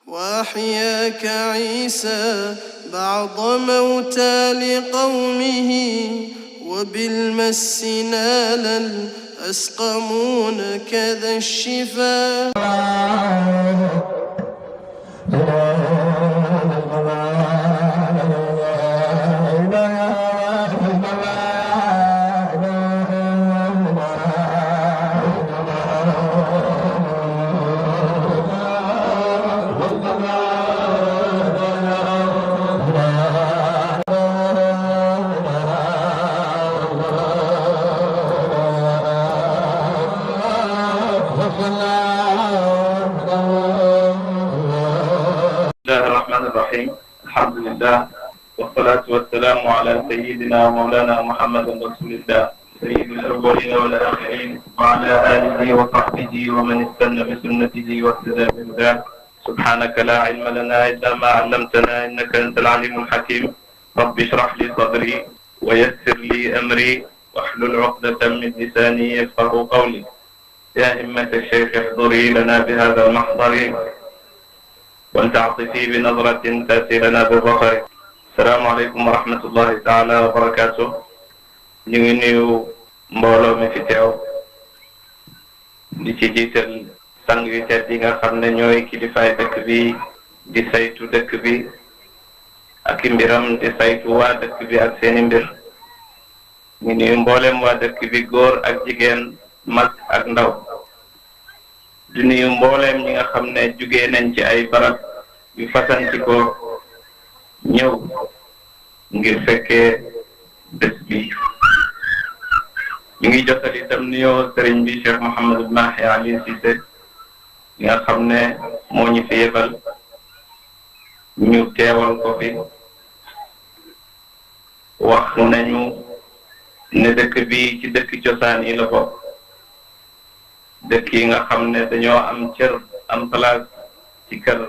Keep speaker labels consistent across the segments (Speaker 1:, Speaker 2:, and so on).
Speaker 1: وأحياك عيسى بعض موتى لقومه وبالمس نال الأسقمون كذا الشفاء.
Speaker 2: الحمد لله والصلاة والسلام على سيدنا ومولانا محمد رسول الله سيد الأولين والآخرين وعلى آله وصحبه ومن استنى بسنته واهتدى بهداه. سبحانك لا علم لنا إلا ما علمتنا إنك أنت العليم الحكيم. رب اشرح لي صدري ويسر لي أمري واحلل عقدة من لساني يفقهوا قولي. يا همة الشيخ احضري لنا بهذا المحضر ولتعطفي بنظرة تأتي لنا بالظفر. السلام عليكم ورحمة الله تعالى وبركاته. ñu ngi nuyu mbooloo mi fi teew di ci jiital sang yu tedd yi nga xam ne ñooy kilifaay dëkk bi di saytu dëkk bi ak i mbiram di saytu waa dëkk bi ak seeni mbir. ñu nuyu mboolem waa dëkk bi góor ak jigéen mag ak ndaw. di nuyu mbooleem ñi nga xam ne jugee nañ ci ay barab yu fasanti ko ñëw ngir fekkee bés bi. ñu ngi jotal itam nuyoo sëriñ bi Cheikh Mouhamadou Mahi Ali Cissé ñi nga xam ne moo ñu fi yebal ñu teewal ko fi. wax nañu ne dëkk bi ci dëkk cosaan yi la bokk. dëkk yi nga xam ne dañoo am cër am place ci kër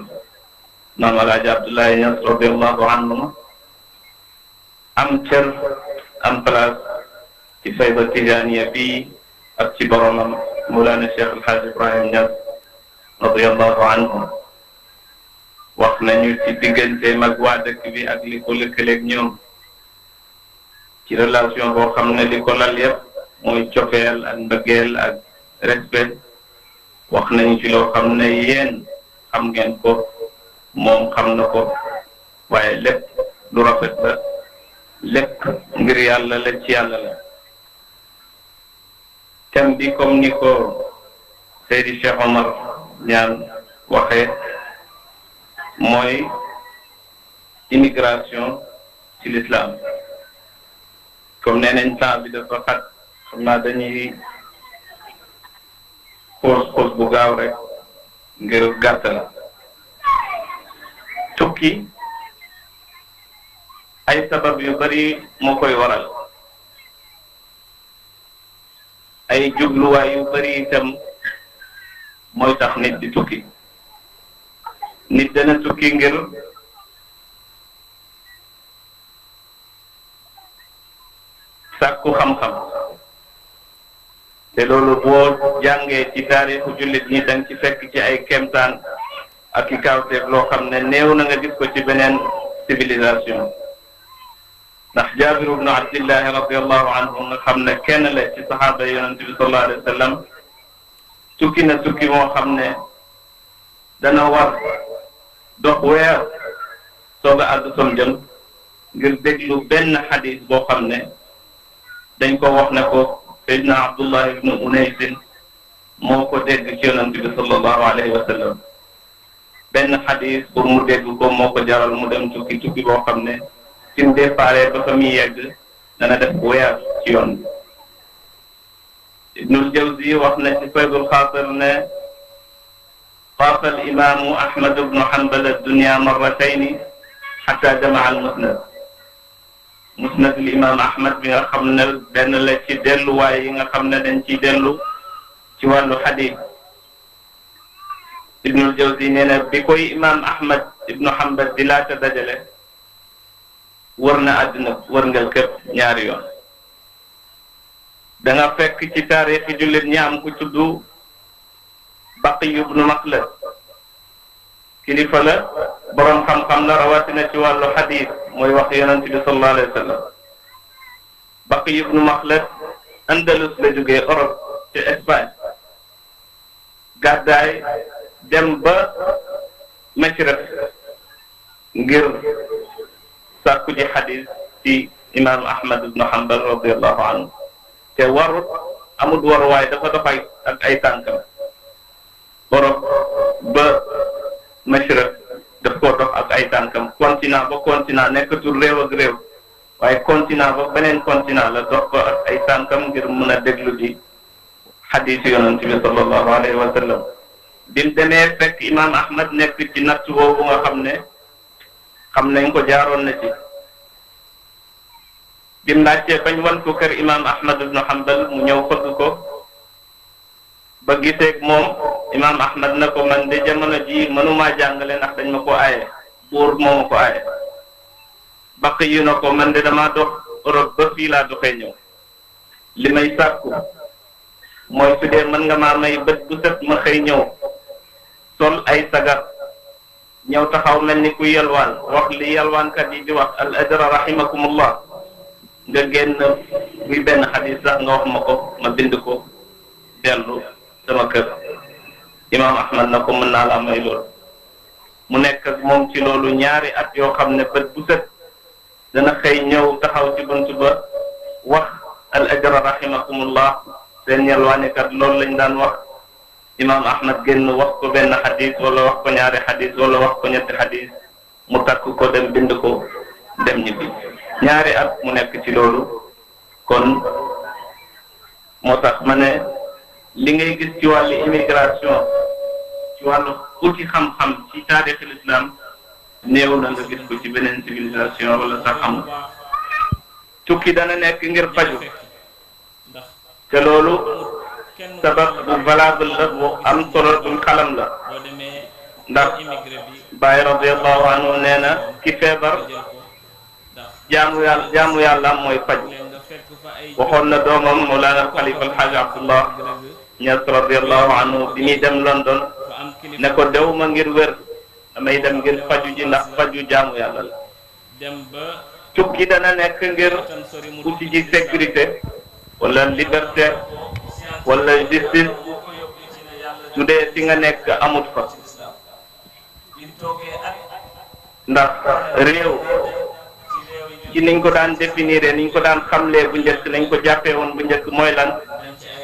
Speaker 2: Maam Alaaji Abdoulaye Niass radiyallahu anhu, am cër am place ci fayda tijaaniya bi ak ci boromam Mawlana Cheikh El Hadj Ibrahim Niass radiyallahu anhu. wax nañu ci digganteem ak waa dëkk bi ak li ko lëkkaleeg ñoom ci relation boo xam ne li ko lal yëpp mooy cofeel ak mbëggeel ak respect. wax nañu ci loo xam ne yéen xam ngeen ko moom xam na ko waaye lépp lu rafet la lépp ngir yàlla la ci yàlla la. thème bi comme ni ko Seydi Cheikh Omar ñaan waxee mooy immigration ci l'islam. comme nee nañ temps bi dafa xat xam naa dañuy xoos bu gaaw rek ngir gàttal. tukki ay sabab yu bari moo koy waral, ay jubluwaay yu bari itam mooy tax nit di tukki. nit dana tukki ngir sàkku xam-xam, te loolu boo jàngee ci taarixu jullit ñi danga ci fekk ci ay kemtaan ak i kawteef loo xam ne néew na nga gis ko ci beneen civilisation. ndax Jaabir ibnu Abdillahi radiyallahu anhu nga xam ne kenn la ci saxaaba yonente bi sallallahu alayhi wa sallam tukki na tukki moo xam ne dana war dox weer soog a àgg som jëm ngir déglu benn xadis boo xam ne dañ ko wax ne ko Seydina Abdullah ibnu Unaysin moo ko dégg ci yonent bi sallallahu alayhi wa sallam. benn xadis pour mu dégg ko moo ko jaral mu dem tukki tukki boo xam ne fi mu déparé ba fa muy yegg dana def weer ci yoon bi. Ibnul Jawzi wax na ci Faydul Xaatir ne faaqa al imaamu Ahmad ibnu Hanbal ad-dunya marratayni xataa jamaa al musnad. musnad al imaam Ahmad bi nga xam ne benn la ci delluwaay yi nga xam ne dañ ciy dellu ci wàllu xadis. Ibnul Jawzi nee na bi koy imaam Ahmad ibnu Hanbal di laata dajale wër na àddina wërngal képp ñaari yoon. da nga fekk ci taarixi jullit ñi am ku tudd Baqi ibnu Makhlad kilifa la borom xam-xam la rawatina ci wàllu xadiis mooy wax yonent bi sallallahu alayhi wa sallam. Baqi ibnu Maxlad Andalus la jógee Europe ci Espagne gàddaay dem ba Mashraq ngir sàkku ji xadiis ci imam Ahmad ibnu Hanbal radiyallahu anhu te warut amul waruwaay dafa dox ak ay tànkam Europe ba Mashraq daf koo dox ak ay tànkam continent ba continent nekkatul réew ak réew waaye continent ba beneen continent la dox ko ak ay tànkam ngir mën a déglu ji xadiis yonent bi sallallahu alayhi wa sallam. bim demee fekk imam Ahmad nekk ci natt boobu nga xam ne xam nañ ko jaaroon na ci bim laajtee bañ wan ko kër imam Ahmad ibnu Hanbal mu ñëw fëgg ko ba giseeg moom imam Ahmad na ko man de jamono ji mënumaa jàngale ndax dañ ma ko aaye buur moo ma ko aaye. Baqi yu na ko man de damaa dox Europe ba fii laa doxee ñëw li may sàkku mooy su dee mën nga maa may bët bu set ma xëy ñëw sol ay sagar ñëw taxaw mel ni ku yalwaan wax li yalwaankat yi di wax al ajra rahimakumullah nga génn buy benn xadis sax nga wax ma ko ma bind ko dellu sama kër. imam Ahmad na ko mën naa la may loolu mu nekk ak moom ci loolu ñaari at yoo xam ne bët bu set dana xëy ñëw taxaw ci bunt ba wax al ajra rahimakumullah seen yalwaanekat loolu lañ daan wax. imam Ahmad génn wax ko benn xadis wala wax ko ñaari xadis wala wax ko ñetti xadis mu takk ko dem bind ko dem ñibbi ñaari at mu nekk ci loolu. kon moo tax ma ne li ngay gis ci wàllu immigration ci wàllu uti xam-xam ci taarixul islam néew na nga gis ko ci beneen civilisation wala sax amul. tukki dana nekk ngir faju te loolu sabab bu valable la bu am solo buñ xalam la ndax Baay radiyallahu anhu nee na ki feebar jaamu yàlla mooy faju. waxoon na doomam Mawlana Xalifa Alxaaji Abdullah Ñas radiyallahu anhu bi muy dem London ne ko dew ma ngir wér damay dem ngir faju ji ndax faju jaamu yàlla la. tukki dana nekk ngir uti ji sécurité wala liberté wala justice su dee fi nga nekk amut fa ndax réew ci niñ ko daan définir niñ ko daan xamlee bu njëkk nañ ko jàppee woon bu njëkk mooy lan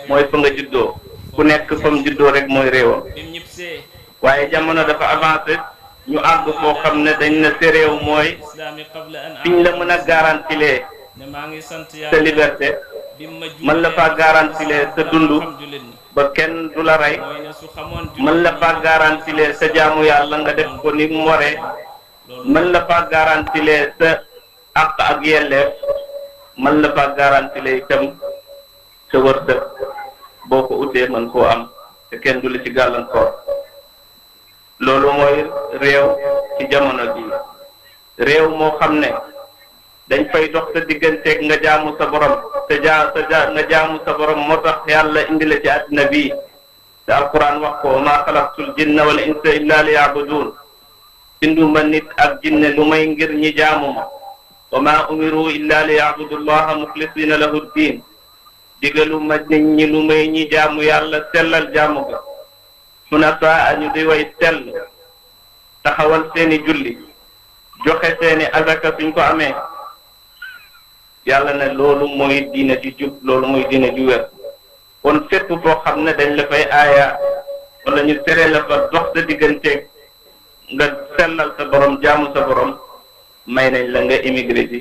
Speaker 2: mooy fa nga juddoo ku nekk fa mu juddoo rek mooy réewam. waaye jamono dafa avancé ñu àgg foo xam ne dañ na sa réew mooy fiñ la mën a garantilee sa liberté mën la faa garantilee sa dund ba kenn du la rey mën la faa garantilee sa jaamu yàlla nga def ko ni mu waree mën la faa garantilee sa àq ak yelleef mën la faa garantilee itam sa wërsëg boo ko utee mën koo am te kenn du la ci gàllankoor. loolu mooy réew ci jamono ji réew moo xam ne dañ fay dox sa digganteeg nga jaamu sa borom te nga jaamu sa borom moo tax yàlla indi la ci àddina bii te alquran wax ko ma xalaqtul jinna wal insa illa liya'budun binduma nit ak jinne lu may ngir ñi jaamu ma wa ma umiru illa liya'budu llaha muxlisina lahu ddin digalu ma nit ñi lu may ñi jaamu yàlla sellal jaamu ga hunafa ñu di way sell taxawal seeni julli joxe seeni azaka suñ ko amee yàlla ne loolu mooy diine ju jub loolu mooy diine ju wér. kon fépp foo xam ne dañ la fay aaya wala ñu tere la fa dox sa digganteeg nga sellal sa borom jaamu sa borom may nañ la nga immigré ji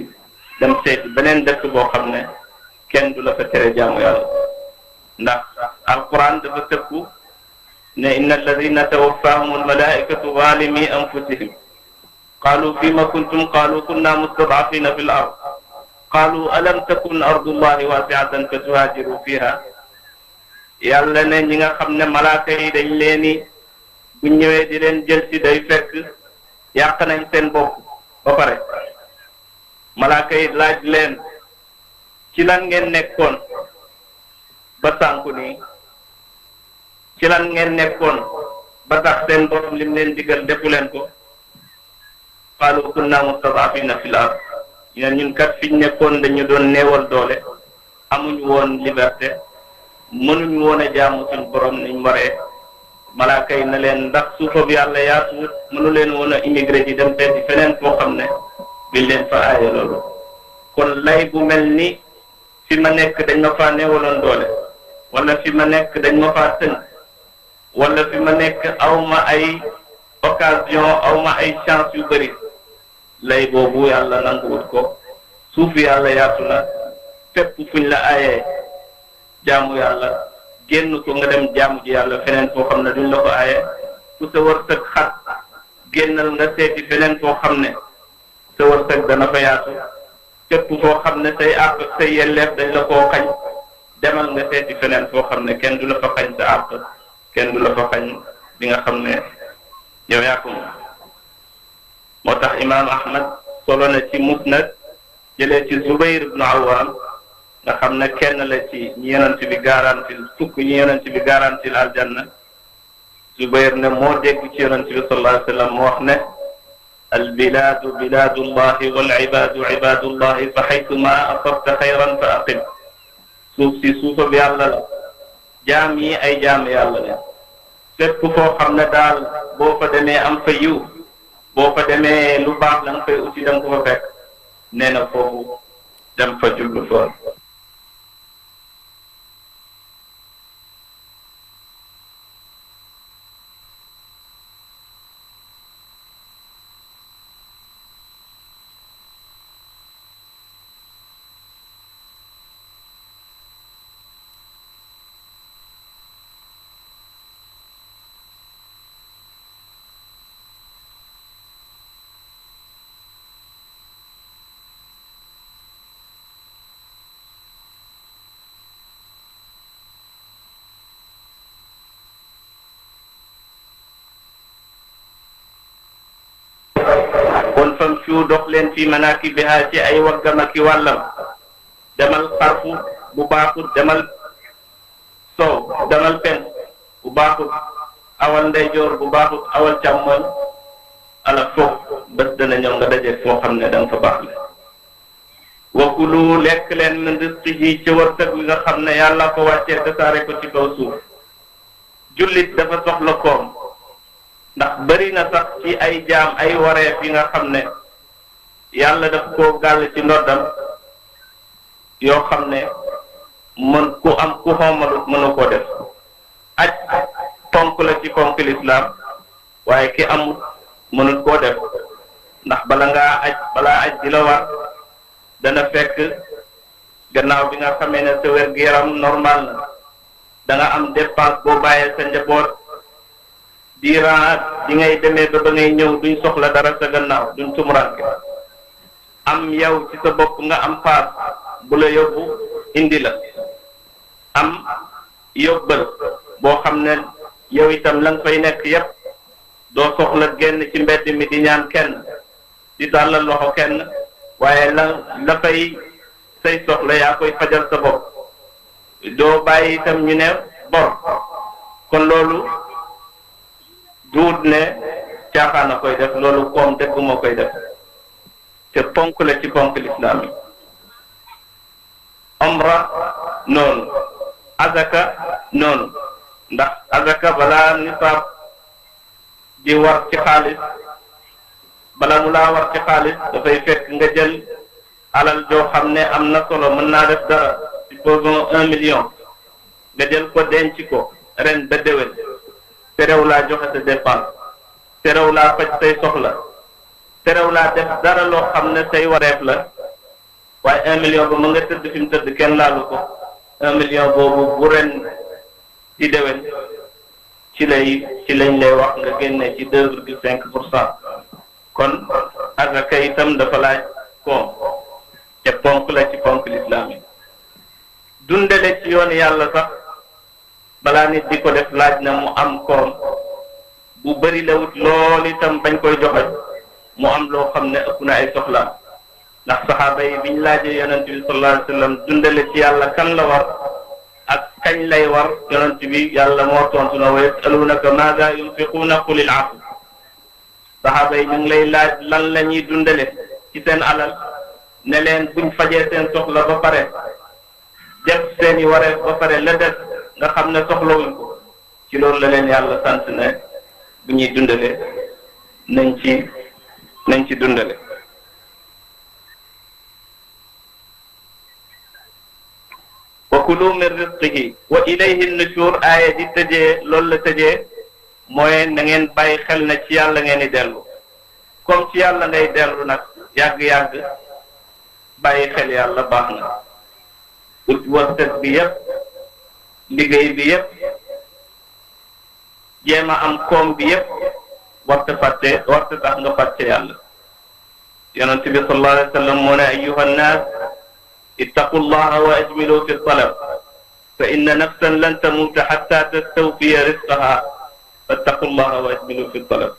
Speaker 2: dem seeti beneen dëkk boo xam ne kenn du la fa tere jaamu yàlla ndax alquran dafa tëkku ne inna alladina tawaffahum almalaikatu zalimi anfusihim qalu fima kuntum qalu kunna mustadafina fi l ard qalu alam takun ardullahi wasi'atan fatuhajiru fiha yàlla ne ñi nga xam ne malaaka yi dañ leeni bu ñëwee di leen jël ci day fekk yàq nañ seen bopp ba pare malaaka yi laaj leen ci lan ngeen nekkoon ba sànku nii ci lan ngeen nekkoon ba tax seen borom lim leen digal defu leen ko qaalu kunna mustad'afina fil ard ñun kat fiñ nekkoon dañu doon néewal doole amuñu woon liberté mënuñu woon a jaamu suñu borom niñ waree malaaka yi na leen ndax suufa bi yàlla yaatu mënu leen woon a immigré ji dem seeti feneen foo xam ne biñ leen fa aaye loolu kon lay bu mel ni fi ma nekk dañ ma faa néewaloon doole wala fi ma nekk dañ ma faa tënk wala fi ma nekk awma ay occasion awma ay chance yu bëri lay boobu yàlla nanguwut ko suuf yàlla yaatu na fépp fuñ la aayee jaamu yàlla génn ko nga dem jaamu ji yàlla feneen foo xam ne duñ la ko aaye fu sa wërsëg xat génnal nga seeti feneen foo xam ne sa wërsëg dana fa yaatu fépp foo xam ne say àq say yelleef dañ la koo xañ demal nga seeti feneen foo xam ne kenn du la fa xañ sa àq kenn du la fa xañ li nga xam ne yow yaa ko moo tax imaam Ahmad solo na ci musnad jëlee ci Zubayr ibn Awwam nga xam ne kenn la ci ñi yonent bi garantil fukk ñi yonent bi garantil aljanna Zubayr ne moo dégg ci yonent bi sallallahu alayhi wa sallam mu wax ne albiladu biladullahi wal ibadu ibadullahi fa xaytuma asabta xayran fa aqim suuf si suufa bi yàlla la jaam yi ay jaam yàlla la fépp foo xam ne daal boo fa demee am fa yiw boo fa demee lu baax la nga fay uti dem ko fa fekk nee na foofu dem fa jublu fa kon famshu dox leen fi manakibiha ci ay waggam ak i wàllam demal xarfu bu baaxut demal sow demal pen bu baaxut awal ndeyjoor bu baaxut awal càmmoñ ala foofu bés dana ñëw nga daje foo xam ne danga fa baax le wa kulu lekk leen min rizqihi ci wërsëg wi nga xam ne yàlla ko wàccee tasaare ko ci kaw suuf jullit dafa soxla koom ndax bari na sax ci ay jaam ay wareef yi nga xam ne yàlla daf koo gàll ci ndoddam yoo xam ne mën ku am ku xoomalut mënu koo def aj ponk la ci ponk lislaam waaye ki amut mënut koo def ndax balaa aj di la war dana fekk gannaaw bi nga xamee ne sa wér-gu-yaram normal na da nga am dépense boo bàyyee sa njaboot diiraan di ngay demee ba ngay ñëw duñ soxla dara sa gannaaw duñ tumuranke am yow ci sa bopp nga am paas bu la yóbbu indi la am yóbbal boo xam ne yow itam la nga fay nekk yépp doo soxla génn ci mbedd mi di ñaan kenn di tàllal loxo kenn waaye la fay say soxla yaa koy fajal sa bopp doo bàyyi itam ñu ne bor kon loolu duut ne caaxaan a koy def loolu koom dëgg moo koy def te ponk la ci ponk lislaam yi omra noonu azaka noonu ndax azaka balaa nisaab di war ci xaalis bala mu laa war ci xaalis dafay fekk nga jël alal joo xam ne am na solo mën naa def dara supposons 1 million nga jël ko denc ko ren ba déwén terew laa joxe sa dépense terew laa faj say soxla terew laa def dara loo xam ne say wareef la waaye 1 million ba mu nga tëdd fi mu tëdd kenn laalu ko 1 million boobu bu ren di déwén ci lañ lay wax nga génne ci 2,5% kon azaka itam dafa laaj koom te ponk la ci ponk lislaam yi dundale ci yoon yàlla sax balaa nit di ko def laaj na mu am koom bu bari la wut lool itam bañ koy joxe mu am loo xam ne ëpp na ay soxlaam ndax saxaaba yi biñ laajee yonent bi sallallahu alayhi wa sallam dundale ci yàlla kan la war ak kañ lay war yonent bi yàlla moo tontu na wa yasalunaka maada yunfiquuna qulil afu saxaaba yi ñu ngi lay laaj lan la ñuy dundale ci seen alal ne leen buñ fajee seen soxla ba pare def seeni wareef ba pare la des nga xam ne soxlawuñ ko ci loolu la leen yàlla sant ne bu ñuy dundale nañ ci dundale wa kulu min rizqihi wa ilayhi nushur aaya di tëjee loolu la tëjee mooy na ngeen bàyyi xel ne ci yàlla ngeen di dellu comme ci yàlla ngay dellu nag yàgg-yàgg bàyyi xel yàlla baax na ut wërsëg bi yépp liggéey bi yépp jéem a am koom bi yépp warta tax nga fàtte yàlla yonent bi sallallahu alayhi wa sallam moo ne ayyuha nnaas ittaqu llaha wa ajmilu fi talab fa inna nafsan lan tamuuta xatta tastawfiya risqaha fattaqu llaha wa ajmilu fi talab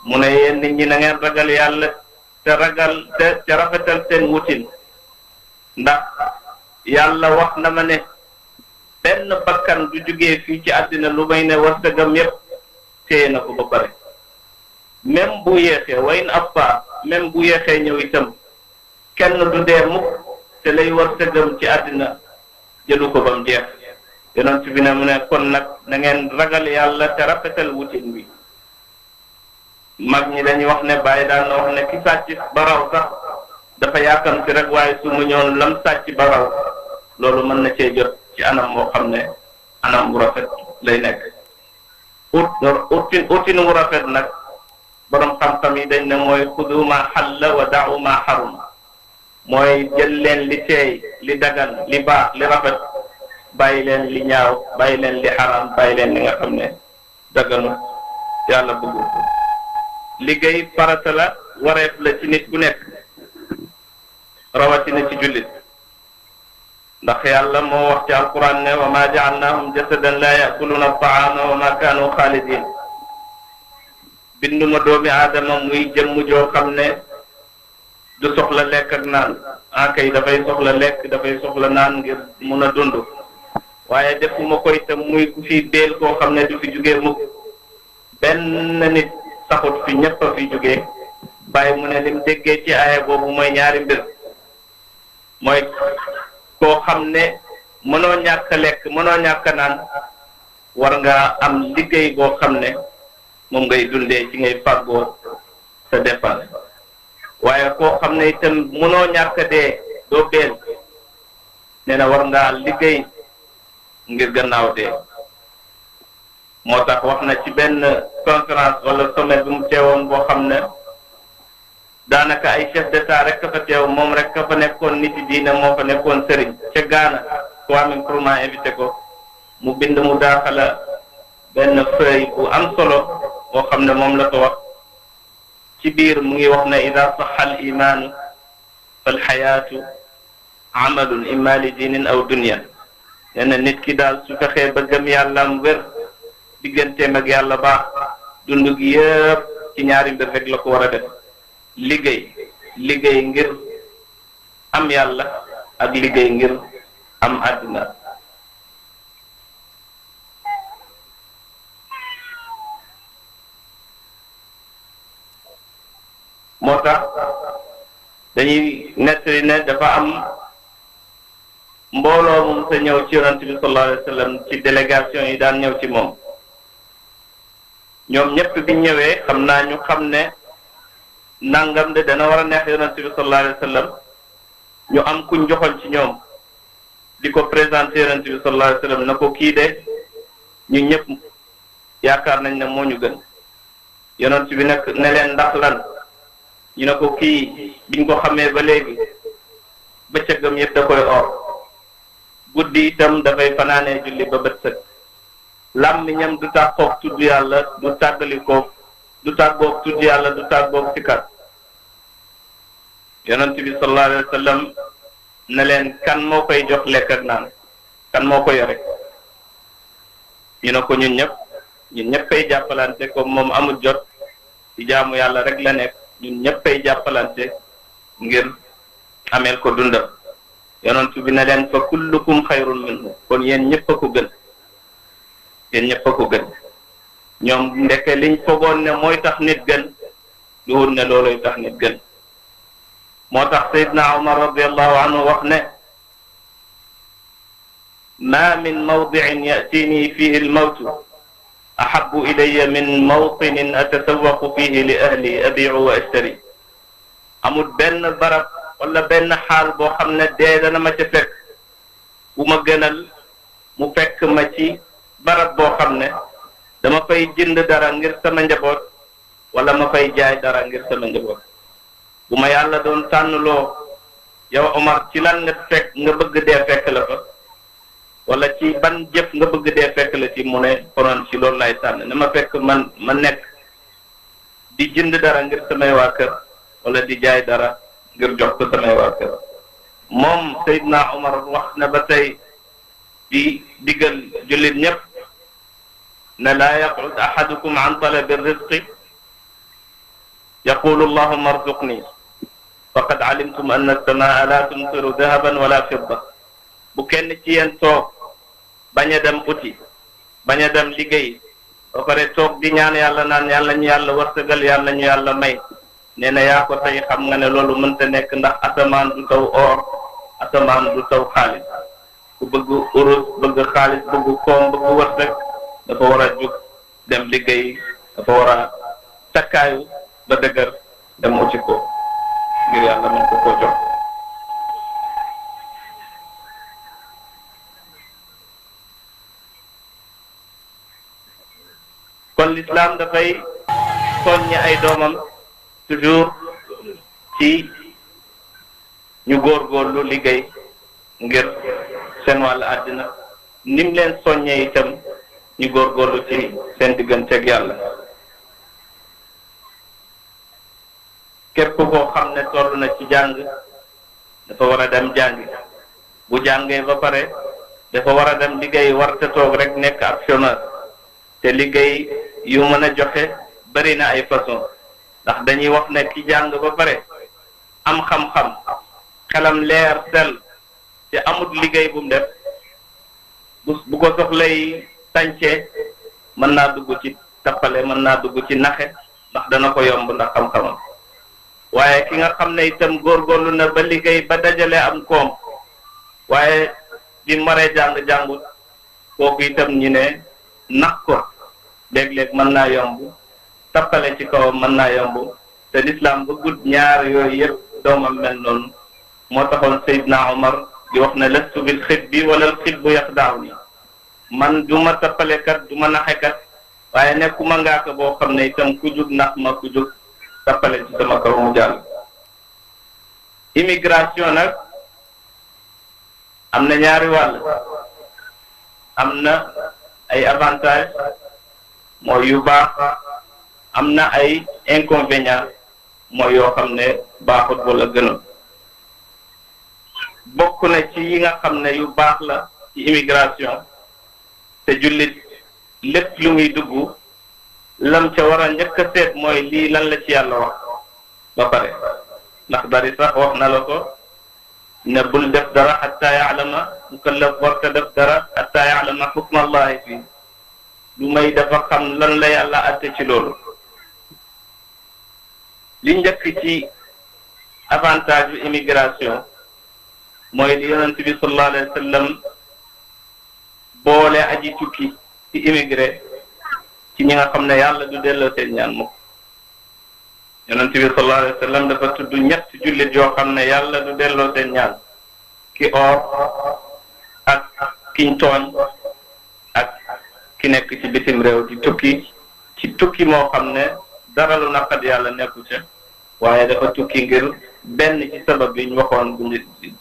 Speaker 2: mu ne yéen nit ñi na ngeen ragal yàlla te rafetal seen wutin ndax yàlla wax na ma ne benn bakkan du jógee fii ci àddina lu may ne wërsëgam yépp téye na ko ba pare même bu yéexee wayn abba même bu yéexee ñëw itam kenn du dee mukk te lay wërsëgam ci àddina jëlu ko bam jeex yonent bi ne mu ne kon nag na ngeen ragal yàlla te rafetal wutin bi mag ñi dañuy wax ne bàyyi daan na wax ne ki sàcc baraw sax dafa yàkkamti rek waaye su mu ñëwoon lam sàcc baraw loolu mën na cee jot ci anam moo xam ne anam bu rafet lay nekk utin wu rafet nag borom xam-xam yi dañ ne mooy xudu ma xalla wa da'u ma xarum mooy jël leen li teey li dagan li baax li rafet bàyyi leen li ñaaw bàyyi leen li xaraam bàyyi leen li nga xam ne daganu yàlla bëggul ko liggéey farata la wareef la ci nit ku nekk rawatina ci jullit ndax yàlla moo wax ci alquran ne wa ma ja'alnahum jasadan la ya'kuluna at-ta'ama wa ma kanu xaalidin binduma doomi aadama muy jëmm joo xam ne du soxla lekk ak naan akay dafay soxla lekk dafay soxla naan ngir mun a dund waaye defuma ko itam muy ku fi deel koo xam ne du fi jugee mukk benn nit saxut fi ñëpp a fi jugee bàyyi mu ne lim déggee ci aaya boobu mooy ñaari mbir mooy koo xam ne mënoo ñàkk lekk mënoo ñàkk naan war nga am liggéey boo xam ne moom ngay dundee ci ngay fàggoo sa dépense waaye koo xam ne itam mënoo ñàkk dee doo beel nee na war ngaa liggéey ngir gannaaw dee moo tax wax na ci benn conférence wala sommet bi mu teewoon boo xam ne daanaka ay chef d'état rek ka fa teew moom rek ka fa nekkoon nit yi diine moo fa nekkoon sëriñ ca Gaana Kwame Nkrumah invité ko mu bind mu daaxala benn feuille bu am solo boo xam ne moom la ko wax ci biir mu ngi wax ne ida saxa al imaanu fal xayaatu amalun imma li diinin aw dunya nee na nit ki daal su fexee ba gëm yàlla am wér digganteem ak yàlla baax dund gi yëpp ci ñaari mbir rek la ko war a def liggéey ngir am yàlla ak liggéey ngir am àddina moo tax dañuy nettali ne dafa am mbooloo moom sa ñëw ci yonent bi sallallahu alayhi wa sallam ci délégation yi daan ñëw ci moom ñoom ñëpp bi ñëwee xam naa ñu xam ne nangam de dana war a neex yonent bi sallallahu alayhi wa sallam ñu am kuñ joxoon ci ñoom di ko présenté yonent bi sallallahu alayhi wa sallam na ko kii de ñu ñëpp yaakaar nañ ne moo ñu gën yonent bi nag ne leen ndax lan ñu ne ko kii biñ ko xamee ba léegi bëccëgam yëpp da koy or guddi itam dafay fanaanee julli ba bët sëg làmmiñam du tàggoog tudd yàlla du tàggoog tudd yàlla du tàggoog sikar yonent bi sallallahu alayhi wa sallam ne leen kan moo koy jox lekk ak naan kan moo ko yore ñu ne ko ñun ñëppay jàppalante comme moom amul jot ci jaamu yàlla rek la nekk ñun ñëppay jàppalante ngir ameel ko dundam yonent bi ne leen fa kullukum xayrun minhu kon yéen ñëpp a ko gën yéen ñëpp a ko gën ñoom ndeke liñ fogoon ne mooy tax nit gën duhul ne looloy tax nit gën moo tax Seydina Umar radiallahu anhu wax ne ma min mawdicin yatini fihi almawtu ahabu ilaya min mawtinin atasawaqu fihi li ahli abiu wa ashtari amul benn barab wala benn xaal boo xam ne dee dana ma ca fekk bu ma gënal mu fekk ma ci barab boo xam ne dama fay jënd dara ngir sama njaboot wala ma fay jaay dara ngir sama njaboot bu ma yàlla doon tànnloo yow Omar ci lan nga fekk nga bëgg dee fekk la fa wala ci ban jëf nga bëgg dee fekk la ci mu ne konoon ci loolu lay tànn ne ma fekk ma nekk di jënd dara ngir samay waa kër wala di jaay dara ngir jox ko samay waa kër moom Seydina Omar wax na ba tey di digal jullit ñëpp ne laa yaqud ahadukum an talabi rizqi yaqulu allahumma arzuqni faqad alimtum anna as-samaa la tumtiru dahaban wala fidda bu kenn ci yéen toog bañ a dem uti bañ a dem liggéey ba pare toog di ñaan yàlla naan yàlla ñu yàlla wërsëgal yàlla ñu yàlla may nee na yaa ko tey xam nga ne loolu mënta nekk ndax asamaan du taw or asamaan du taw xaalis ku bëgg urus bëgg xaalis bëgg koom bëgg wërsëg dafa war a jug dem liggéey dafa war a takkaayu ba dëgër dem uti ko ngir yàlla mën ko koo jox kon l'islam dafay soññi ay doomam toujours ci ñu góorgóorlu liggéey ngir seen wàllu àddina nim leen soññee itam ñu góorgóorlu ci seen digganteeg yàlla képp koo xam ne toll na ci jàng dafa war a dem jàngi bu jàngee ba pare dafa war a dem liggéey warta toog rek nekk actionnaire te liggéey yu mën a joxe bari na ay façon ndax dañuy wax ne ki jàng ba pare am xam-xam xelam leer sel te amut liggéey bu mu def bu ko soxlay tàncee mën naa dugg ci tappale mën naa dugg ci naxe ndax dana ko yomb ndax xam-xamam waaye ki nga xam ne itam góorgóorlu na ba liggéey ba dajale am koom waaye bi maree jàng-jàngut kooku itam ñi ne nax ko léeg-léeg mën naa yomb tappale ci kawam mën naa yomb te l'islam bëggut ñaar yooyu yëpp doomam mel noonu moo taxoon Seydina Omar di wax ne lastu bil xibbi wala al xibbu yaxdaaw man du ma tappalekat du ma naxekat waaye nekkuma ngaaka boo xam ne itam ku jug nax ma ku jug tappale ci sama kaw mu jàll immigration nag am na ñaari wàll am na ay avantage mooy yu baax am na ay inconvénients mooy yoo xam ne baaxut wala gënul bokk na ci yi nga xam ne yu baax la ci immigration te jullit lépp lu muy dugg lam ca war a njëkk a seet mooy lii lan la ci yàlla wax ba pare ndax bari sax wax na la ko ne bul def dara xatta yaalama mukallaf warta def dara xatta yaalama xukma allahi fii lu may dafa xam lan la yàlla atte ci loolu li njëkk ci avantage yu immigration mooy li yonent bi sallallahu alayhi wa sallam boole aji tukki ci immigré ci ñi nga xam ne yàlla du delloo seen ñaan mukk yonent bi sallallahu alayhi wa sallam dafa tudd ñett jullit yoo xam ne yàlla du delloo seen ñaan ki oor ak kiñ tooñ ak ki nekk ci bitim réew di tukki ci tukki moo xam ne dara lu naqat yàlla nekku ca waaye dafa tukki ngir benn ci sabab bi ñu waxoon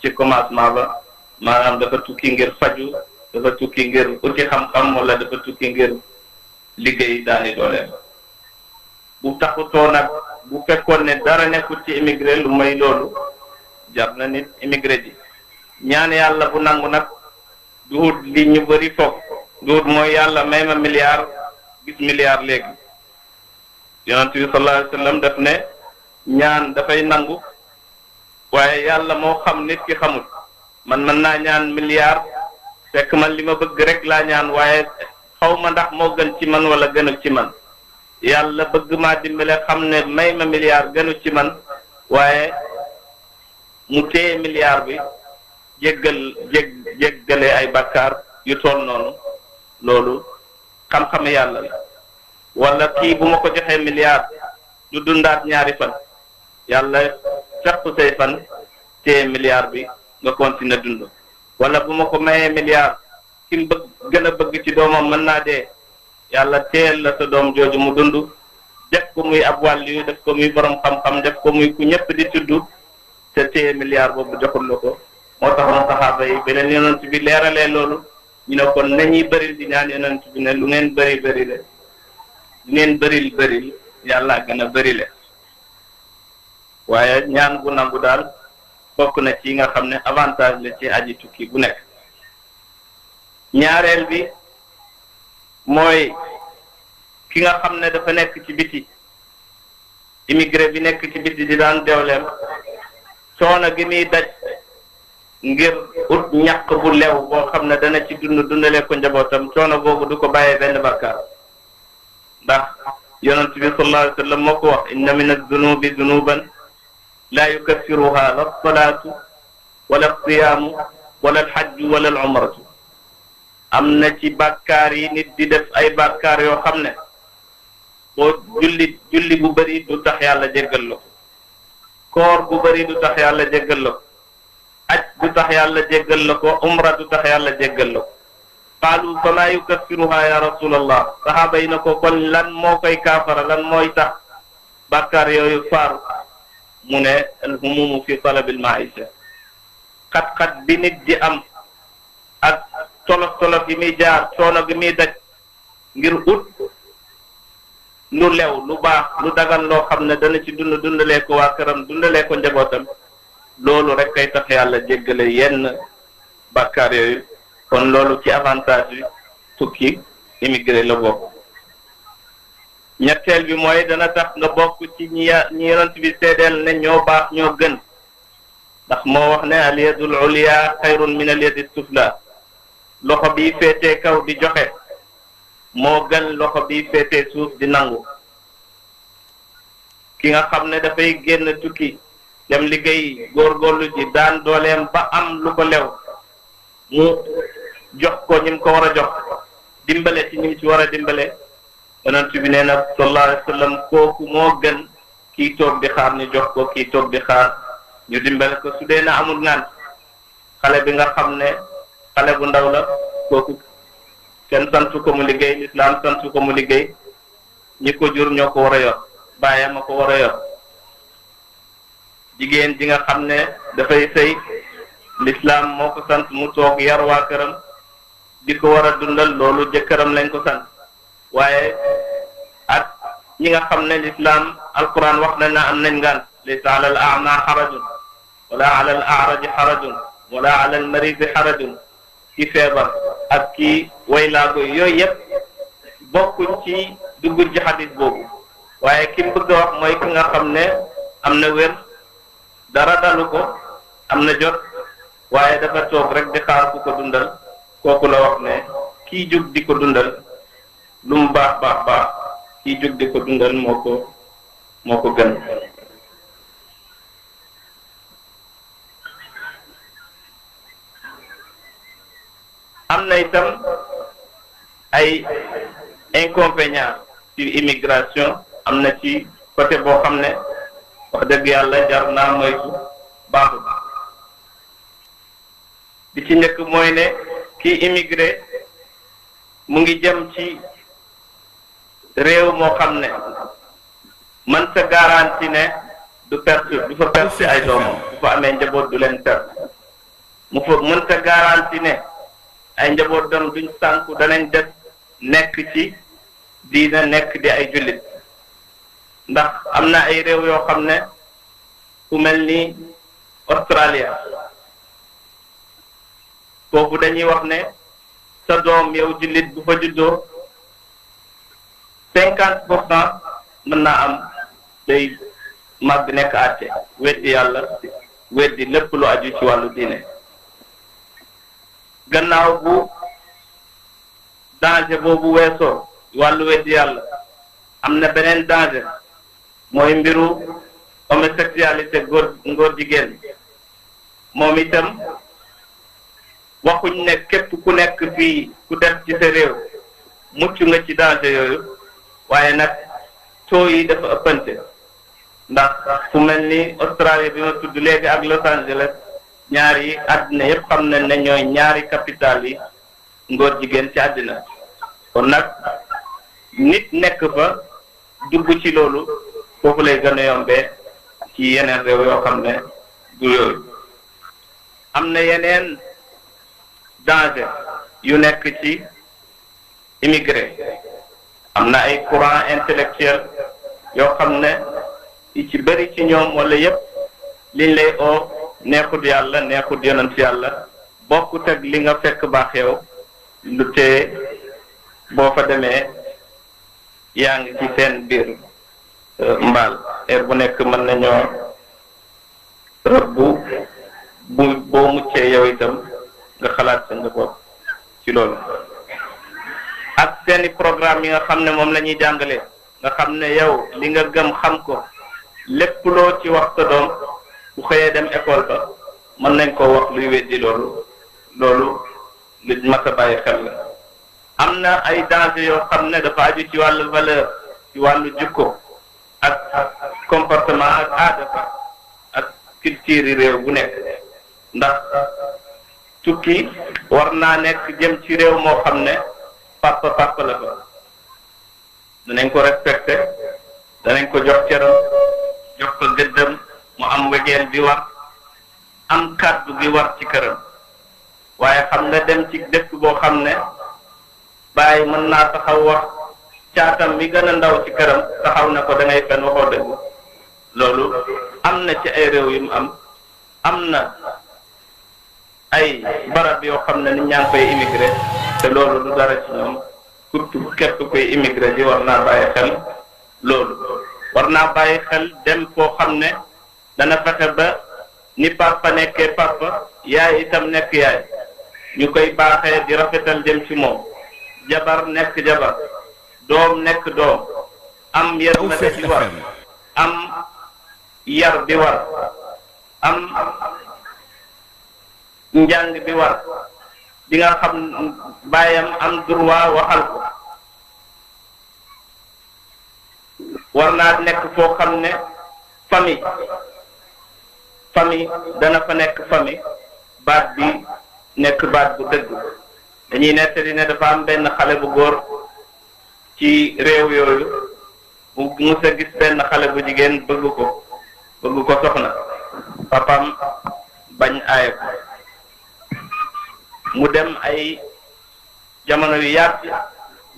Speaker 2: ci commencement ba maanaam dafa tukki ngir faju dafa tukki ngir uti xam-xam wala dafa tukki ngir liggéey daani dooleem bu taxutoo nag bu fekkoon ne dara nekkul ci immigré lu may loolu jar na nit immigré ji ñaan yàlla bu nangu nag duhut li ñu bëri foog duhut mooy yàlla may ma milliard gis milliard léegi yonent bi sallallahu alayhi wa sallam daf ne ñaan dafay nangu waaye yàlla moo xam nit ki xamul man mën naa ñaan milliard fekk man li ma bëgg rek laa ñaan waaye xaw ma ndax moo gën ci man wala gënul ci man yàlla bëgg maa dimbale xam ne may ma milliard gënul ci man waaye mu téye milliard bi jéggale ay bàkkaar yu toll noonu loolu xam-xam yàlla la wala kii bu ma ko joxee milliard du dundaat ñaari fan yàlla fekk say fan téye milliard bi nga continuer dund wala bu ma ko mayee milliard ki mu bëgg gën a bëgg ci doomam mën naa dee yàlla téyel la sa doom jooju mu dund def ko muy ab wàll yu def ko muy borom xam-xam def ko muy ku ñëpp di tudd te téye milliard boobu joxul la ko moo taxoon saxaaba yi beneen yonent bi leeralee loolu ñu ne kon nañuy bëril di ñaan yonent bi ne lu ngeen bëri bëri le lu ngeen bëril yàlla gën a bëri le waaye ñaan gu nangu daal bokk na ci nga xam ne avantage la ci aji tukki bu nekk ñaareel bi mooy ki nga xam ne dafa nekk ci biti immigré bi nekk ci biti di daan dewleem coono gi muy daj ngir ut ñàq bu lew boo xam ne dana ci dundale ko njabootam coono boobu du ko bàyyee benn bakkaar ndax yonent bi sallallahu alayhi wa sallam moo ko wax inna min az-zunubi zunuban la yukaffiruha la salaatu wala alsiyaamu wala alxajju wala al umratu am na ci bàkkaar yi nit di def ay bàkkaar yoo xam ne boo julli bu bëri du tax yàlla jéggal la ko koor bu bëri du tax yàlla jéggal la ko aj du tax yàlla jéggal la ko umra du tax yàlla jéggal la ko qaalu fa maa yukaffiruha ya rasulallah sahaaba yi na ko kon lan moo koy kaafara lan mooy tax bàkkaar yooyu faaru mu ne alhumumu fi talabil maisha xat-xat bi nit di am ak tolof-tolof yi muy jaar coono gi muy daj ngir ut lu lew lu baax lu dagan loo xam ne dana ci dundalee ko waa këram dundalee ko njabootam loolu rek kay tax yàlla jéggale yenn bàkkaar yooyu kon loolu ci avantage yi tukki immigré la bokk ñetteel bi mooy dana tax nga bokk ci ñi yonent bi seedeel ne ñoo baax ñoo gën ndax moo wax ne al yadul ulya xayrun min al yadi sufla loxo bi féetee kaw di joxe moo gën loxo bi féetee suuf di nangu ki nga xam ne dafay génn tukki dem liggéey góorgóorlu ji daan dooleem ba am lu ko lew mu jox ko ñi mu ko war a jox dimbale ci ñi mu ci war a dimbale yonent bi nee na sallallahu alayhi wa sallam kooku moo gën kii toog di xaar ñu jox ko kii toog di xaar ñu dimbale ko su dee na amul ngaan xale bi nga xam ne xale bu ndaw la kooku kenn santu ko mu liggéey lislaam santu ko mu liggéey ñi ko jur ñoo ko war a yor bàyyam a ko war a yor jigéen ji nga xam ne dafay sëy lislaam moo ko sant mu toog yar waa këram di ko war a dundal loolu jëkkëram lañ ko sant waaye ak ñi nga xam ne lislaam alquran wax na am nañ ngaan laysa ala al a'ma xarajun wala ala al a'raji xarajun wala ala al maridi xarajun ki feebar ak ki waylaago yooyu yëpp bokkuñ ci dugg ci xadis boobu waaye ki mu bëgg a wax mooy ki nga xam ne am na wér dara dalu ko am na jot waaye dafa toog rek di xaar ku ko dundal kooku la wax ne kii jóg di ko dundal lu mu baax baax baax kii jóg di ko dundal moo ko gën am na itam ay inconvénients ci immigration am na ci côté boo xam ne wax dëgg yàlla jar naa moytu baaxul bi ci njëkk mooy ne kii immigré mu ngi jëm ci réew moo xam ne man sa garantie ne du fa perte ay doomam du fa amee njaboot du leen perte mu fa mën sa garantie ne ay njaboot doom duñ sànku danañ def nekk ci diina nekk di ay jullit ndax am na ay réew yoo xam ne ku mel ni Australia foofu dañuy wax ne sa doom yow jullit bu fa juddoo 50% mën naa am day màgg nekk àtte weddi yàlla weddi lépp lu aju ci wàllu diine gannaaw bu danger boobu weesoo wàllu weddi yàlla am na beneen danger mooy mbiru homosexualité ngóor jigéen moom itam waxuñ ne képp ku nekk fii ku def ci sa réew mucc nga ci danger yooyu waaye nag taux yi dafa ëppante ndax fu mel ni Australie bi ma tudd léegi ak Los Angeles ñaari àddina yépp xam nañ ne ñooy ñaari capital yi ngóor jigéen ci àddina kon nag nit nekk fa dugg ci loolu foofu lay gën a yombee ci yeneen réew yoo xam ne du yooyu am na yeneen danger yu nekk ci immigré am na ay courant intellectuel yoo xam ne yi ci bëri ci ñoom wala yépp liñ lay oo neexut yàlla neexut yonent yàlla bokkut ak li nga fekk baax yow lu tee boo fa demee yaa ngi ci seen biir mbaal heure bu nekk mën nañoo bu boo muccee yow itam nga xalaat sa nga bopp ci loolu ak seeni programme yi nga xam ne moom la ñuy jàngale nga xam ne yow li nga gëm xam ko lépp loo ci wax sa doom bu xëyee dem école ba mën nañ koo wax luy weddi loolu lu mat a bàyyi xel la am na ay danger yoo xam ne dafa aju ci wàllu valeur ci wàllu jukko ak comportement ak aada fa ak culture yi réew bu nekk ndax tukki war naa nekk jëm ci réew moo xam ne papa la fa danañ ko respecté danañ ko jox cëram jox ko gëddëm mu am wegeel bi war am kàddu gi war ci këram waaye xam nga dem ci dëkk boo xam ne bàyyi mën naa taxaw wax caatam bi gën a ndaw ci këram taxaw na ko da ngay fen waxoo dëgg loolu am na ci ay réew yu mu am na ay barab yoo xam ne nit ñaa ngi koy immigré te loolu du dara ci ñoom surtout képp koy immigré ji war naa bàyyi xel loolu war naa bàyyi xel dem foo xam ne dana fexe ba ni papa nekkee papa yaay itam nekk yaay ñu koy baaxee di rafetal dem ci moom jabar nekk jabar doom nekk doom am yërmande ci war am yar bi war am njàng bi war di nga xam baayam am droit waxal ko war naa nekk foo xam ne famille dana fa nekk famille baat bi nekk baat bu dëgg dañuy nettali ne dafa am benn xale bu góor ci réew yooyu mu musa gis benn xale bu jigéen bëgg ko soxna papam bañ aaye ko mu dem ay jamono yu yàgg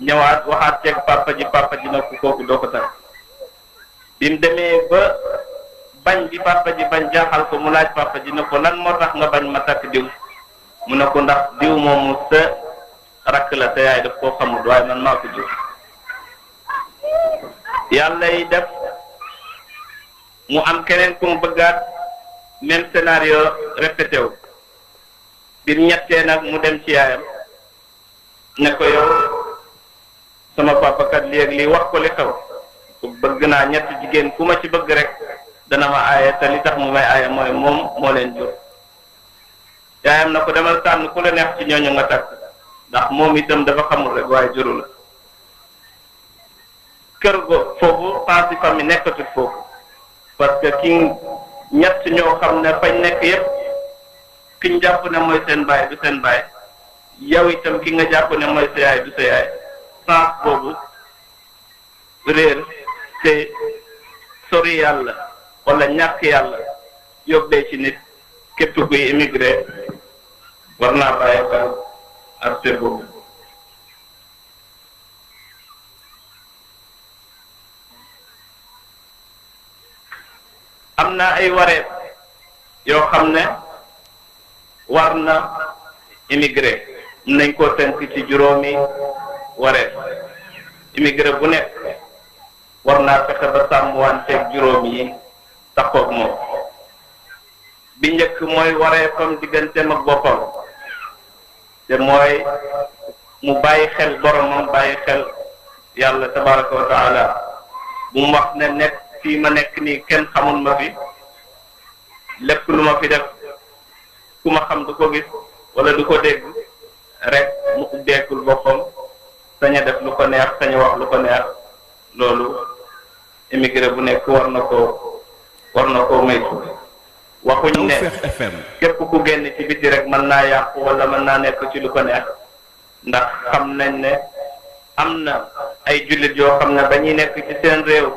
Speaker 2: ñëwaat waxaat ceeg papa ji na ko kooku doo ko takk bi mu demee ba bañ bi papa ji bañ jaaxal ko mu laaj papa ji ne ko lan moo tax nga bañ ma takk diw mu ne ko ndax diw moomu sa rakk la te yaay daf koo xamul waaye man maa ko jur yàlla yi def mu am keneen ku mu bëggaat même scénario répété wu bir ñettee nag mu dem ci yaayam ne ko yow sama papa kat léegi lii wax ko li xew bëgg naa ñetti jigéen ku ma ci bëgg rek dana ma aaye te li tax mu may aaye mooy moom moo leen jur yaayam na ko demal tànn ku la neex ci ñooñu nga takk ndax moom itam dafa xamul rek waaye juru la kër go foofu pensi famille nekkatul foofu parce que ki ñett ñoo xam ne fañ nekk yépp ki ñu jàpp ne mooy seen baay du seen baay yow itam ki nga jàpp ne mooy sa yaay du sa yaay sens boobu réer te sori yàlla wala ñàkk yàlla yóbbee ci nit képp kuy immigré war naa bàyyi xel aspect boobu am na ay wareef yoo xam ne war na immigré nañ koo tënk ci juróomi wareef immigré bu nekk war naa fexe ba sàmmwanteeg juróom yi taxoog moom bi njëkk mooy wareefam digganteem ak boppam te mooy mu bàyyi xel boromam bàyyi xel yàlla tabaraka wa taala bu mu wax ne nekk fii ma nekk nii kenn xamul ma fi lépp lu ma fi def ku ma xam du ko gis wala du ko dégg rek mu ubbeekul boppam sañ a def lu ko neex sañ a wax lu ko neex loolu immigré bu nekk war na koo moytu. waxuñ ne képp ku génn ci biti rek mën naa yàqu wala mën naa nekk ci lu ko neex ndax xam nañ ne am na ay jullit yoo xam ne dañuy nekk ci seen réew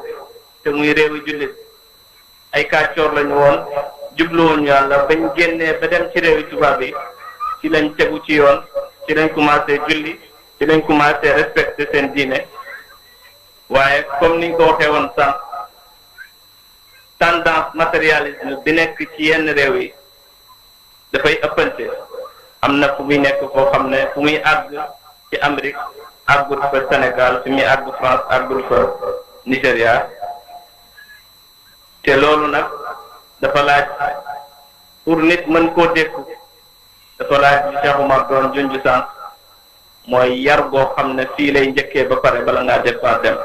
Speaker 2: te muy réewi jullit ay kàccoor lañu woon jubluwuñu yàlla bañ génnee ba dem ci réewi tubaab yi ci lañ tegu ci yoon ci lañ commencé julli ci lañ commencé respecté seen diine waaye comme niñ ko waxee woon sànq tendance matérialisme bi nekk ci yenn réew yi dafay ëppante am na fu muy nekk foo xam ne fu muy àgg ci Amérique àggul fa Sénégal fu muy àgg France àggul fa Nigéria te loolu nag dafa laaj pour nit mën koo dékku dafa laaj li Cheikh Oumar doon junj sànq mooy yar goo xam ne fii lay njëkkee ba pare bala ngaa départ dem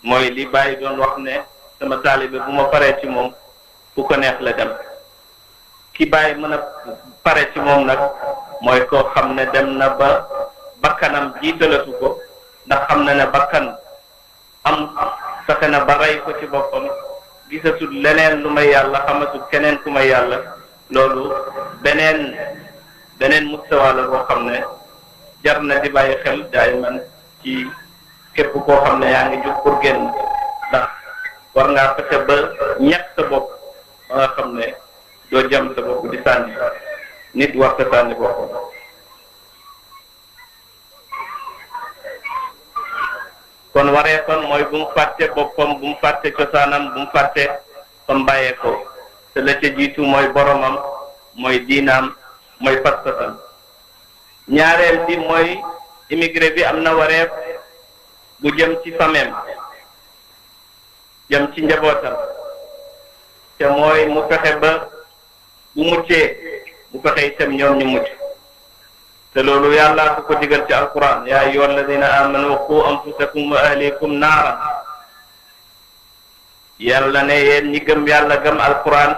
Speaker 2: mooy li Baye doon wax ne sama taalibe bu ma paree ci moom fu ko neex la dem ki Baye mën a pare ci moom nag mooy koo xam ne dem na ba bakkanam jiitalatu ko ndax xam na ne bakkan am fexe na ba rey ko ci boppam gisatul leneen lu may yàlla xamatul keneen ku may yàlla loolu beneen mustawa la boo xam ne jar na di bàyyi xel daay man ci képp koo xam ne yaa ngi jóg pour génn ndax war ngaa fexe ba ñett sa bopp ba nga xam ne doo jam sa bopp di sànni nit war sa sànni boppam kon waree kon mooy bu mu fàtte boppam bu mu fàtte cosaanam bu mu fàtte fam bàyyee ko te la ca jiitu mooy boromam mooy diinaam mooy pas-pasam ñaareel bi mooy immigré bi am na wareef bu jëm ci famem jëm ci njabootam te mooy mu fexe ba bu muccee mu fexe itam ñoom ñu mucc te loolu yàlla ko digal ci alquran yaa ayyuha alladina amanu qu anfusakum wa ahlikum naaran yàlla ne yéen ñi gëm yàlla gëm alquran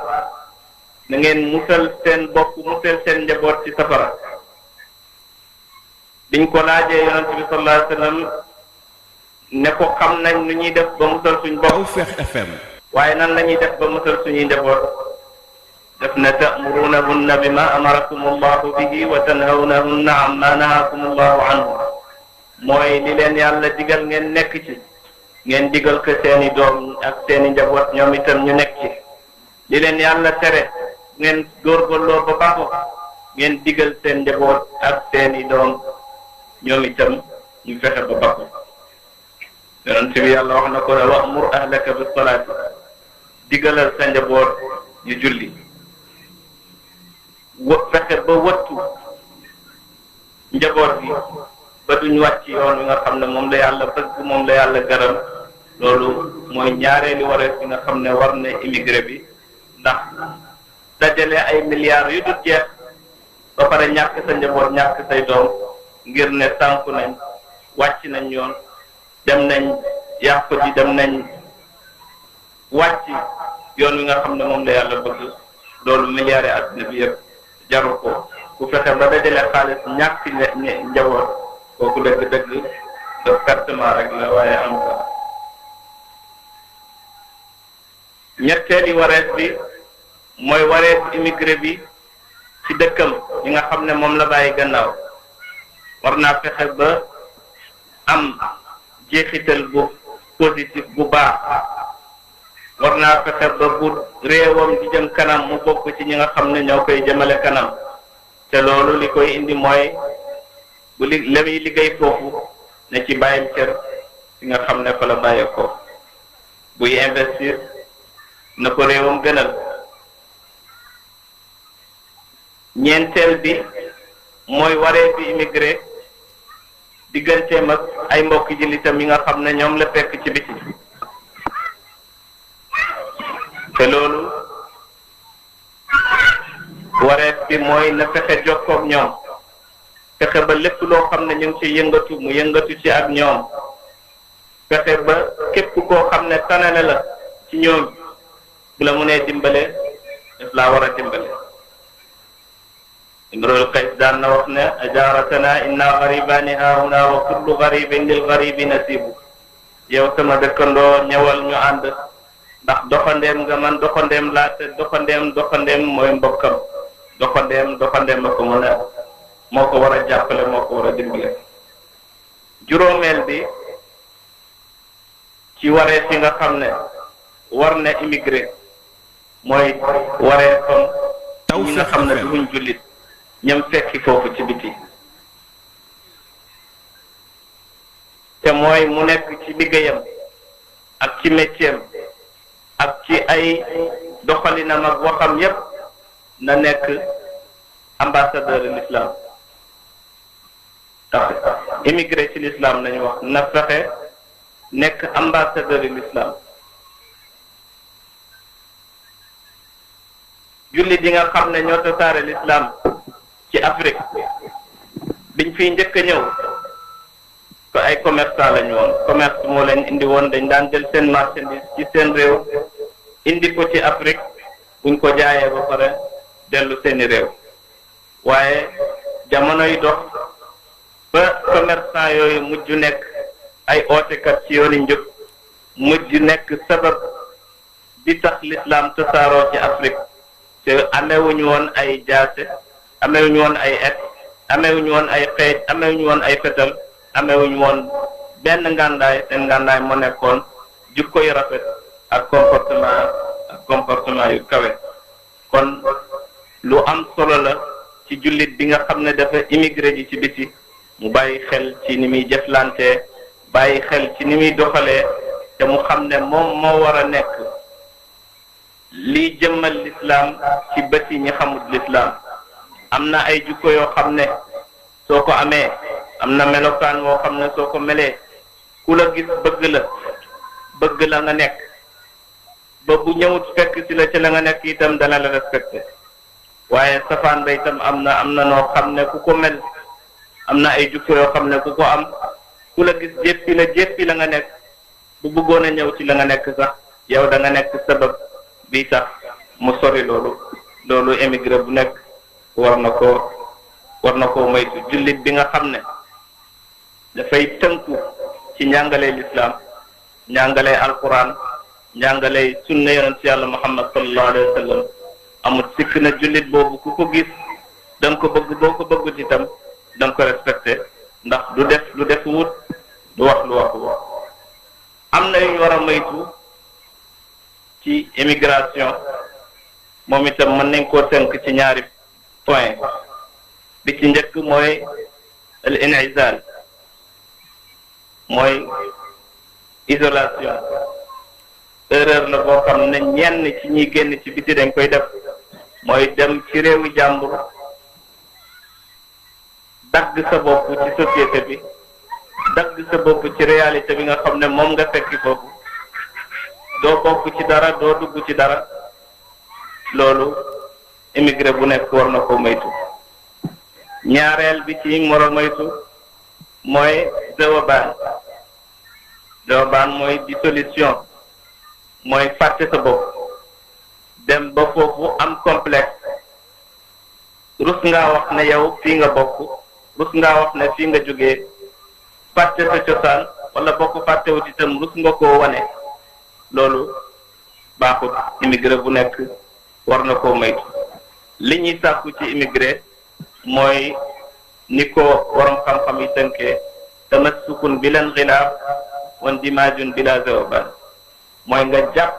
Speaker 2: na ngeen musal seen bopp musal seen njaboot ci safara biñ ko laajee yonent bi sallallahu alayhi wa sallam ne ko xam nañ nu ñuy def ba musal suñ bopp
Speaker 3: Tawfekh FM
Speaker 2: waaye nan la ñuy def ba musal suñuy njaboot def na ta'murunahunna bima amarakum allahu bihi wa tanhawnahunna amma nahakum allahu anhu mooy li leen yàlla digal ngeen nekk ci ngeen digal ko seeni doom ak seeni njaboot ñoom itam ñu nekk ci li leen yàlla tere ngeen góorgóorloo ba baaxu ngeen digal seen njaboot ak seeni doom ñoom itam ñu fexe ba baaxu yonent bi yàlla wax na ko ne wa'mur ahlaka bis salaati digalal sa njaboot ñu julli fexe ba wattu njaboot bi ba duñ wàcc yoon wi nga xam ne moom la yàlla bëgg moom la yàlla gërëm loolu mooy ñaareelu wareef bi nga xam ne war na immigré bi ndax dajale ay milliards yu dul jeex ba pare ñàkk sa njaboot ñàkk say doom ngir ne sànku nañ wàcc nañ yoon dem nañ yàqu ji dem nañ wàcc yoon wi nga xam ne moom la yàlla bëgg loolu milliards yi àddina bi yëpp jaru ko ku fexe ba dajale xaalis ñàkk njaboot kooku dëgg-dëgg de pertement rek la waaye am ka ñetteeli wareef bi mooy wareef immigré bi ci dëkkam yi nga xam ne moom la bàyyi gannaaw war naa fexe ba am jeexital bu positif bu baax war naa fexe ba bu réewam di jëm kanam mu bokk ci ñi nga xam ne ñoo koy jëmale kanam te loolu li koy indi mooy bu la muy liggéey foofu ne ci bàyyil cër ci nga xam ne fa la bàyyee ko buy investir na ko réewam gënal ñeenteel bi mooy waree bi immigré digganteem ak ay mbokki jullitam yi nga xam ne ñoom la fekk ci biti te loolu wareef bi mooy na fexe jokkoog ñoom fexe ba lépp loo xam ne ñu ngi ci yëngatu mu yëngatu ci ak ñoom fexe ba képp koo xam ne tanale la ci ñoom bu la mënee dimbale daf laa war a dimbale. Imrul Qays daan na wax ne ajaaratana inna garibaani haahuna wa kullu garibin lil garibi nasibu. yow sama dëkkandoo ñëwal ñu ànd ndax doxandeem nga man doxandeem laa te doxandeem mooy mbokkam doxandeem ma ko mën a moo ko war a jàppale moo ko war a dimbale. juróomeel bi ci waree fi nga xam ne war na immigré mooy waree fam ñi nga xam ne duñ jullit ñam fekki foofu ci biti te mooy mu nekk ci liggéeyam ak ci métier ak ci ay doxalinam ak waxam yépp na nekk ambassadeur de l'islam. tax immigré ci l'islam nañu wax na fexe nekk ambassadeur de l'islam. jullit yi nga xam ne ñoo tasaare l'islam ci Afrique biñ fiy njëkk a ñëw ko ay commerçant lañu woon commerce moo leen indi woon dañ daan jël seen marchandise ci seen réew indi ko ci Afrique buñ ko jaayee ba pare dellu seeni réew waaye jamono yi dox ba commerçant yooyu mujj nekk ay ootekat ci yooni njub mujj nekk sabab di tax l'islam tasaaroo ci Afrique te amewuñu woon ay jaase amewuñu woon ay et amewuñu woon ay xeej amewuñu woon ay fetal amewuñu woon benn ngàndaay seen ngàndaay moo nekkoon jukko yu rafet ak comportement yu kawe. kon lu am solo la ci jullit bi nga xam ne dafa immigré ji ci biti mu bàyyi xel ci ni muy jëflante bàyyi xel ci ni muy doxalee te mu xam ne moom moo war a nekk lii jëmmal l'islam ci bëti ñi xamul l'islam. am na ay jukko yoo xam ne soo ko amee am na melokaan woo xam ne soo ko melee ku la gis bëgg la nga nekk ba bu ñëwut fekk ci la ci la nga nekk itam dana la respecté waaye safaan ba itam am na noo xam ne ku ko mel am na ay jukko yoo xam ne ku ko am ku la gis jéppi la nga nekk bu bëggoon a ñëw ci la nga nekk sax yow da nga nekk sabab bi tax mu sori loolu émigré bu nekk war na ko moytu. jullit bi nga xam ne dafay tënku ci njàngalee l'islam njàngalee alquran njàngalee sunna yonent ci yàlla muhammad sallallahu alayhi wa sallam amul sikk na jullit boobu ku ko gis da nga ko bëgg boo ko bëggut itam da nga ko respecté ndax du def wut du wax lu waxu am na yu ñu war a moytu ci immigration moom itam mën nañ koo tënk ci ñaari point bi ci njëkk mooy al inizal mooy isolation. erreur la boo xam ne ñenn ci ñi génn ci biti dañ koy def mooy dem ci réewu jàmbur dagg sa bopp ci société bi dagg sa bopp ci réalité bi nga xam ne moom nga fekki foofu doo bokk ci dara doo dugg ci dara loolu immigré bu nekk war na ko moytu. ñaareel bi ci war a moytu mooy zawabaan mooy dissolution mooy fàtte sa bopp dem ba foofu am complexe rus ngaa wax ne yow fii nga bokk rus ngaa wax ne fii nga jógee fàtte sa cosaan wala bokk fàttewut itam rus nga koo wane loolu baaxut. immigré bu nekk war na koo moytu. li ñuy sàkku ci immigré mooy ni ko waroom xam-xam yi tënkee tamassukun bilan xilaaf wan dimaajun bila zawabaan mooy nga jàpp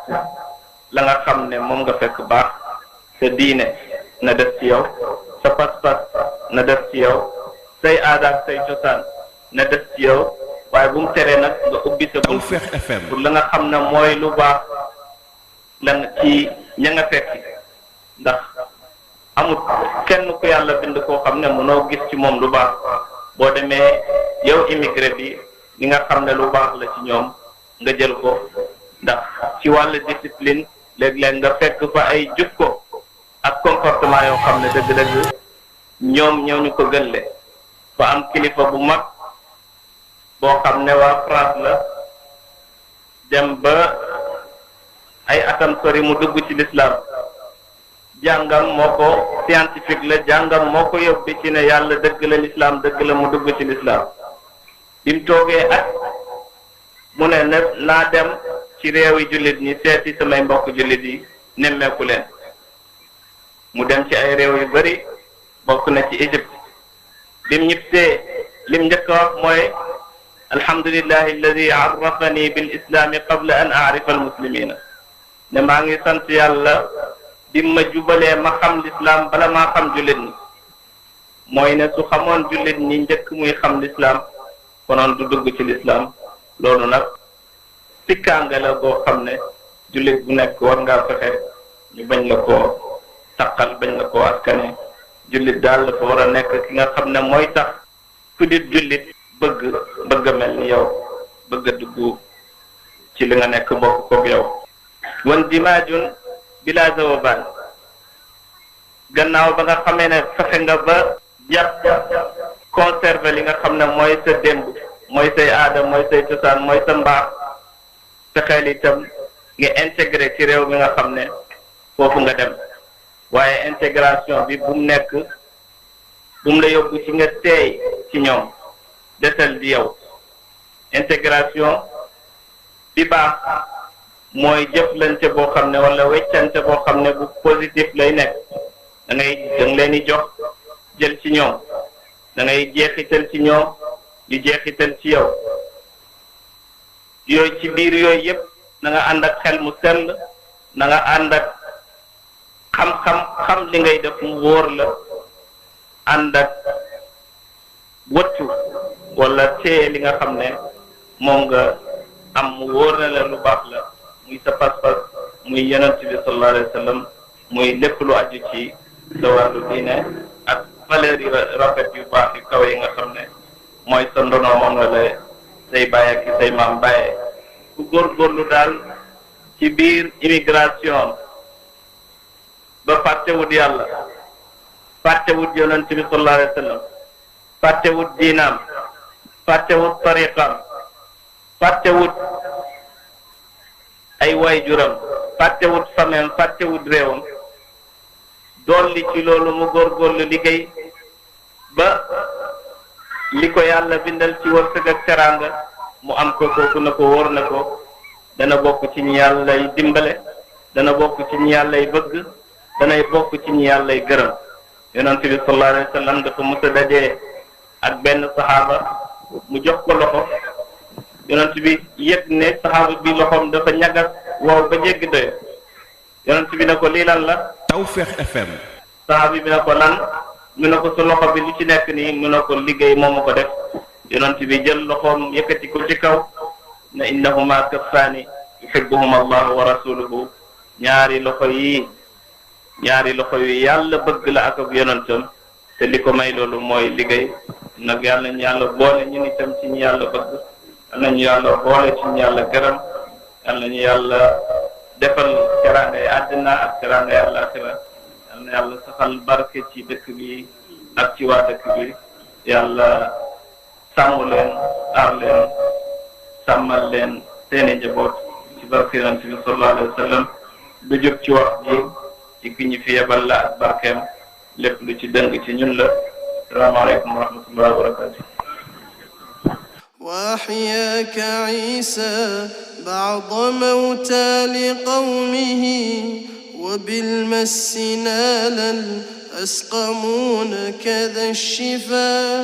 Speaker 2: la nga xam ne moom nga fekk baax sa diine na def ci yow sa pas-pas na def ci yow say aada ak say cosaan na def ci yow waaye bu mu teree nag nga ubbi sa bunt pour la nga xam ne mooy lu baax lan ci ña nga fekki ndax amul kenn ku yàlla bind koo xam ne mënoo gis ci moom lu baax boo demee yow immigré bi li nga xam ne lu baax la ci ñoom nga jël ko ndax ci wàllu discipline léeg-léeg nga fekk fa ay jukko ak comportement yoo xam ne dëgg-dëgg ñoom ñoo ñu ko gënle fa am kilifa bu mag boo xam ne waa France la dem ba ay atam sori mu dugg ci l'islam jàngam moo ko scientifique la jàngam moo ko yóbbi ci ne yàlla dëgg la l'islam dëgg la mu dugg ci l'islam bi mu toogee at mu ne naa dem ci réewi jullit ñi seeti samay mbokk jullit yi nemmeeku leen mu dem ci ay réew yu bari bokk na ci Égypte bim ñibbisee lim njëkk a wax mooy alhamdulillahi alladi arrafani bil islami qabla an aarifa al muslimina ne maa ngi sant yàlla bim ma jubalee ma xam l'islam bala maa xam jullit ñi mooy ne su xamoon jullit ñi njëkk muy xam l'islam konoon du dugg ci l'islam loolu nag sikkaanga la boo xam ne jullit bu nekk war ngaa fexe ñu bañ la koo taqal bañ la koo askane jullit daal dafa war a nekk ki nga xam ne mooy tax ku dit jullit bëgg a mel ni yow bëgg a dugg ci li nga nekk bokk koog yow wan dimaajun bila zawaban gannaaw ba nga xamee ne fexe nga ba jàpp conserver li nga xam ne mooy sa démb mooy say aada mooy say cosaan mooy sa mbaax fexeel itam nga intégré ci réew mi nga xam ne foofu nga dem waaye intégration bi bu mu nekk bu mu la yóbbu ci nga teey ci ñoom desal di yow intégration bi baax mooy jëflante boo xam ne wala weccante boo xam ne bu positif lay nekk da nga leen di jox jël ci ñoom da ngay jeexital ci ñoom ñu jeexital ci yow yooyu ci biir yooyu yëpp na nga ànd ak xel mu sell na nga ànd ak xam li ngay def mu wóor la ànd ak wëttu wala téye li nga xam ne moom nga am mu wóor na la lu baax la muy sa pas-pas muy yonent bi sallallahu alayhi wa sallam muy lépp lu aju ci sa wàllu diine ak valeur yi rafet yu baax yu kaw yi nga xam ne mooy sa ndono moom la la say baay ak say maam bàyyee ku góorgóorlu daal ci biir immigration ba fàttewut yàlla fàttewut yonent bi sallallahu alayhi wa sallam fàttewut diinaam fàttewut tariqaam fàttewut ay waajuram fàttewut fameem fàttewut réewam dolli ci loolu mu góorgóorlu liggéey ba li ko yàlla bindal ci wërsëg ak teraanga mu am ko kooku na ko wóor na ko dana bokk ci ñi yàllay dimbale dana bokk ci ñi yàllay bëgg danay bokk ci ñi yàllay gërëm yonent bi sallallahu alayhi wa sallam dafa mës a dajee ak benn saxaaba mu jox ko loxo yonent bi yëg ne saxaaba bi loxoom dafa ñagas wow ba jéggi doyo yonent bi ne ko lii lan la
Speaker 3: Tawfekh FM
Speaker 2: saxaaba bi ne ko lan mu ne ko sa loxo bi lu ci nekk nii mu ne ko liggéey moo ma ko def yonent bi jël loxoom yëkkati ko ci kaw ne innahuma kaffaani yuhibbuhuma allahu wa rasuluhu ñaari loxo yi yàlla bëgg la ak yonentam te li ko may loolu mooy liggéey nag yàlla ñu yàlla boole ñun itam ci ñu yàlla bëgg yàlla ñu yàlla boole ci ñu yàlla gërëm yàlla ñu yàlla defal teraangay àddina ak teraangay àllaaxira yàlla na yàlla saxal barke ci dëkk bi ak ci waa dëkk bi yàlla sàmm leen aar leen sàmmal leen seeni njaboot ci barke yonent bi sallallahu alayhi wa sallam du jóg ci wax ji ci ki ñu fi yebal la ak barkeem lépp lu ci dëng ci ñun la salaamaaleykum wa rahmatullahi wa barakatuh
Speaker 1: وأحياك عيسى بعض موتى لقومه وبالمس نال الأسقمون كذا الشفا